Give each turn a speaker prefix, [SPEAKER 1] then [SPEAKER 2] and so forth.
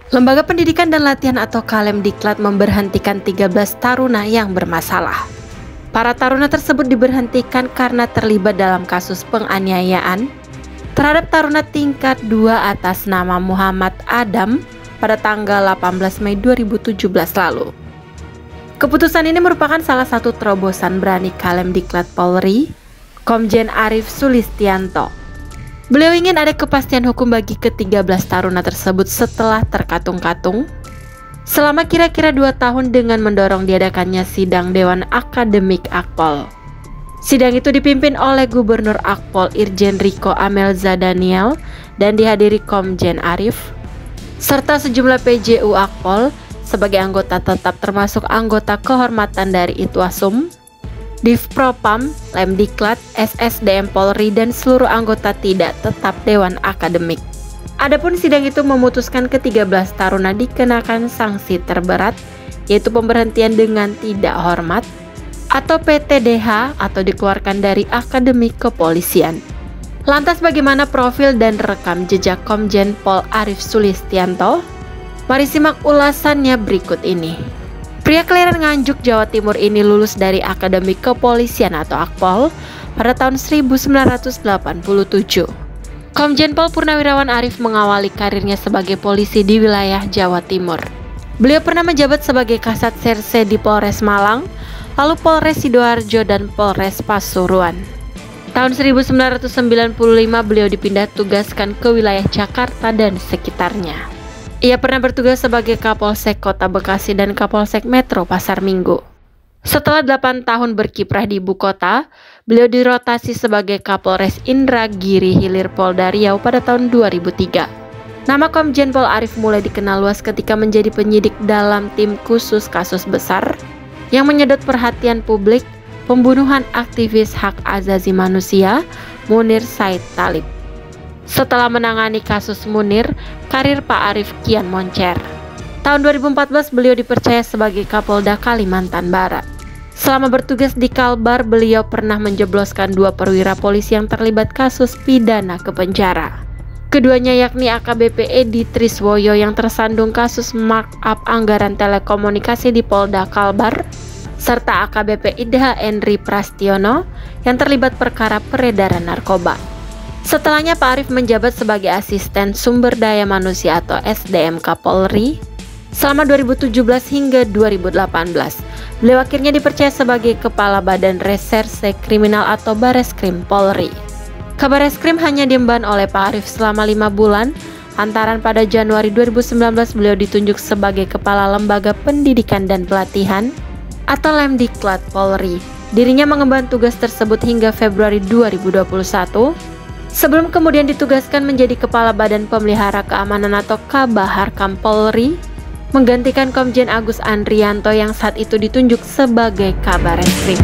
[SPEAKER 1] Lembaga Pendidikan dan Latihan atau Kalemdiklat memberhentikan 13 taruna yang bermasalah. Para taruna tersebut diberhentikan karena terlibat dalam kasus penganiayaan terhadap taruna tingkat 2 atas nama Muhammad Adam pada tanggal 18 Mei 2017 lalu. Keputusan ini merupakan salah satu terobosan berani Kalemdiklat Polri, Komjen Arief Sulistianto. Beliau ingin ada kepastian hukum bagi ke-13 taruna tersebut setelah terkatung-katung selama kira-kira 2 tahun dengan mendorong diadakannya sidang Dewan Akademik Akpol. Sidang itu dipimpin oleh Gubernur Akpol Irjen Riko Amelza Daniel dan dihadiri Komjen Arief serta sejumlah PJU Akpol sebagai anggota tetap termasuk anggota kehormatan dari Itwasum, Divpropam, Lemdiklat, SSDM Polri, dan seluruh anggota tidak tetap Dewan Akademik. Adapun sidang itu memutuskan ke-13 taruna dikenakan sanksi terberat, yaitu pemberhentian dengan tidak hormat atau PTDH atau dikeluarkan dari Akademi Kepolisian. Lantas bagaimana profil dan rekam jejak Komjen Pol Arief Sulistianto? Mari simak ulasannya berikut ini. Pria kelahiran Nganjuk, Jawa Timur ini lulus dari Akademi Kepolisian atau Akpol pada tahun 1987. Komjen Pol Purnawirawan Arief mengawali karirnya sebagai polisi di wilayah Jawa Timur. Beliau pernah menjabat sebagai Kasat Serse di Polres Malang, lalu Polres Sidoarjo dan Polres Pasuruan. Tahun 1995 beliau dipindah tugaskan ke wilayah Jakarta dan sekitarnya. Ia pernah bertugas sebagai Kapolsek Kota Bekasi dan Kapolsek Metro Pasar Minggu. Setelah 8 tahun berkiprah di ibu kota, beliau dirotasi sebagai Kapolres Indragiri Hilir Polda Riau pada tahun 2003. Nama Komjen Pol Arief mulai dikenal luas ketika menjadi penyidik dalam tim khusus kasus besar yang menyedot perhatian publik, pembunuhan aktivis hak asasi manusia Munir Said Talib. Setelah menangani kasus Munir, karir Pak Arief kian moncer. Tahun 2014 beliau dipercaya sebagai Kapolda Kalimantan Barat. Selama bertugas di Kalbar, beliau pernah menjebloskan 2 perwira polisi yang terlibat kasus pidana ke penjara. Keduanya yakni AKBP Edi Triswoyo yang tersandung kasus markup anggaran telekomunikasi di Polda Kalbar, serta AKBP Idha Endri Prastiono yang terlibat perkara peredaran narkoba. Setelahnya Pak Arief menjabat sebagai Asisten Sumber Daya Manusia atau SDM Kapolri selama 2017 hingga 2018. Beliau akhirnya dipercaya sebagai Kepala Badan Reserse Kriminal atau Bareskrim Polri. Kabareskrim hanya diemban oleh Pak Arief selama 5 bulan, lantaran pada Januari 2019 beliau ditunjuk sebagai Kepala Lembaga Pendidikan dan Pelatihan atau Lemdiklat Polri. Dirinya mengemban tugas tersebut hingga Februari 2021. Sebelum kemudian ditugaskan menjadi Kepala Badan Pemelihara Keamanan atau Kabaharkam Polri, menggantikan Komjen Agus Andrianto yang saat itu ditunjuk sebagai Kabareskrim.